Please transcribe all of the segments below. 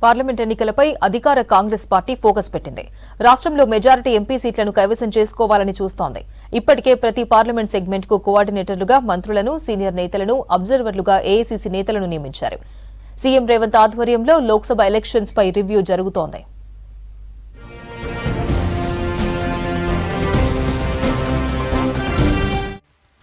Parliament ఎన్నికలపై అధికార Congress party focus పెట్టింది. రాష్ట్రంలో మెజారిటీ ఎంపీ సీట్లను కైవసం చేసుకోవాలని చూస్తోంది. ఇప్పటికే ప్రతి పార్లమెంట్ సెగ్మెంట్ కు కోఆర్డినేటర్లుగా మంత్రులను, సీనియర్ నేతలను, అబ్జర్వర్లుగా ఏఐసీసీ నేతలను నియమించారు. సీఎం రేవంత్ ఆధ్వర్యంలో లోక్సభ ఎలక్షన్స్ పై రివ్యూ జరుగుతోంది.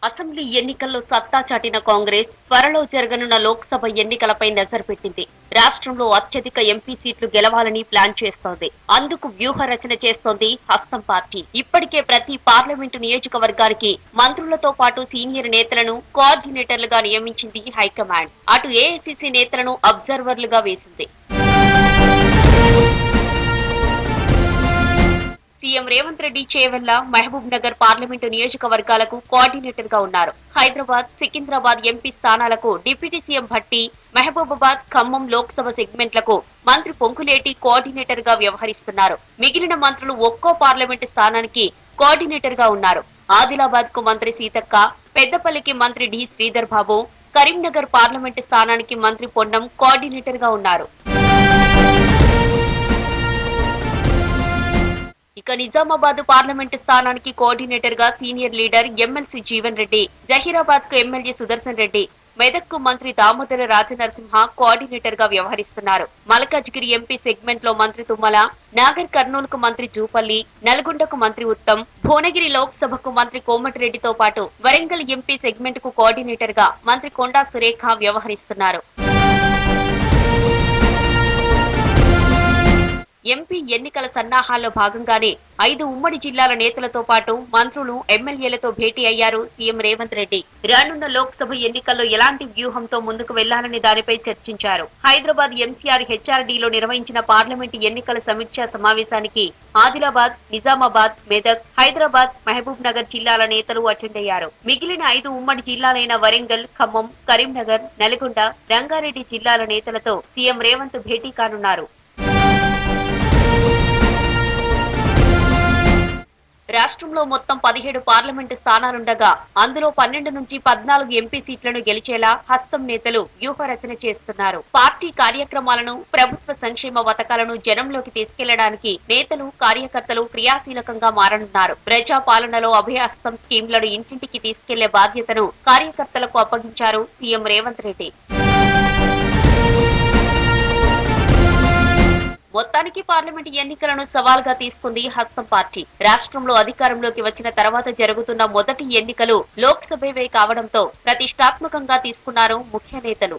అసెంబ్లీ ఎన్నికల్లో సత్తా చాటిన కాంగ్రెస్ త్వరలో జరగనున్న లోక్సభ ఎన్నికలపై నజర్ పెట్టింది. రాష్ట్రంలో అత్యధిక ఎంపీ సీట్లు గెలవాలని ప్లాన్ చేస్తోంది. అందుకు వ్యూహ రచన చేస్తోంది హస్తం పార్టీ. ఇప్పటికే ప్రతి పార్లమెంటు నియోజకవర్గానికి మంత్రులతో పాటు సీనియర్ నేతలను కోఆర్డినేటర్లుగా నియమించింది హైకమాండ్. అటు ఏఐసీసీ నేతలను అబ్జర్వర్లుగా వేసింది. సీఎం రేవంత్ రెడ్డి చేవెళ్ల, మహబూబ్ నగర్ పార్లమెంటు నియోజకవర్గాలకు కోఆర్డినేటర్ గా ఉన్నారు. హైదరాబాద్, సికింద్రాబాద్ ఎంపీ స్థానాలకు డిప్యూటీ సీఎం భట్టి, మహబూబాబాద్, ఖమ్మం లోక్సభ సెగ్మెంట్లకు మంత్రి పొంగులేటి కోఆర్డినేటర్ గా వ్యవహరిస్తున్నారు. మిగిలిన మంత్రులు ఒక్కో పార్లమెంటు స్థానానికి కోఆర్డినేటర్ గా ఉన్నారు. ఆదిలాబాద్ కు మంత్రి సీతక్క, పెద్దపల్లికి మంత్రి డి శ్రీధర్ బాబు, కరీంనగర్ పార్లమెంటు స్థానానికి మంత్రి పొన్నం కోఆర్డినేటర్ గా ఉన్నారు. ఇక నిజామాబాద్ పార్లమెంటు స్థానానికి కోఆర్డినేటర్ గా senior leader MLC Jeevan Reddy, Zaheerabad కు ఎమ్మెల్యే సుదర్శన్ రెడ్డి, మెదక్ కు మంత్రి దామోదర రాజనరసింహ కోఆర్డినేటర్ గా వ్యవహరిస్తున్నారు. మల్కాజ్గిరి ఎంపీ సెగ్మెంట్ లో మంత్రి తుమ్మల, నాగర్ కర్నూలు కు మంత్రి జూపల్లి, నల్గొండకు మంత్రి ఉత్తమ్, భువనగిరి లోక్సభకు మంత్రి కోమటిరెడ్డితో పాటు వరంగల్ ఎంపీ సెగ్మెంట్ కు కోఆర్డినేటర్ గా మంత్రి కొండా సురేఖ వ్యవహరిస్తున్నారు. ఎంపీ ఎన్నికల సన్నాహాల్లో భాగంగానే 5 ఉమ్మడి జిల్లాల నేతలతో పాటు మంత్రులు, ఎమ్మెల్యేలతో భేటీ అయ్యారు సీఎం రేవంత్ రెడ్డి. రానున్న లోక్సభ ఎన్నికల్లో ఎలాంటి వ్యూహంతో ముందుకు వెళ్లాలనే దానిపై చర్చించారు. హైదరాబాద్ ఎంసీఆర్ హెచ్ఆర్డీలో నిర్వహించిన పార్లమెంటు ఎన్నికల సమీక్షా సమావేశానికి ఆదిలాబాద్, నిజామాబాద్, మెదక్, హైదరాబాద్, మహబూబ్ నగర్ జిల్లాల నేతలు అటెండ్ అయ్యారు. మిగిలిన 5 ఉమ్మడి జిల్లాలైన వరంగల్, ఖమ్మం, కరీంనగర్, నల్గొండ, రంగారెడ్డి జిల్లాల నేతలతో సీఎం రేవంత్ భేటీ కానున్నారు. రాష్ట్రంలో మొత్తం 17 పార్లమెంటు స్థానాలుండగా అందులో 12 నుంచి 14 ఎంపీ సీట్లను గెలిచేలా హస్తం నేతలు వ్యూహ రచన చేస్తున్నారు. పార్టీ కార్యక్రమాలను, ప్రభుత్వ సంక్షేమ పథకాలను జనంలోకి తీసుకెళ్లడానికి నేతలు, కార్యకర్తలు క్రియాశీలకంగా మారనున్నారు. ప్రజా పాలనలో అభయహస్తం స్కీంలను ఇంటింటికి తీసుకెళ్లే బాధ్యతను కార్యకర్తలకు అప్పగించారు సీఎం రేవంత్ రెడ్డి. మొత్తానికి పార్లమెంటు ఎన్నికలను సవాల్గా తీసుకుంది హస్తం పార్టీ. రాష్ట్రంలో అధికారంలోకి వచ్చిన తర్వాత జరుగుతున్న మొదటి ఎన్నికలు లోక్సభవే కావడంతో ప్రతిష్టాత్మకంగా తీసుకున్నారు ముఖ్య నేతలు.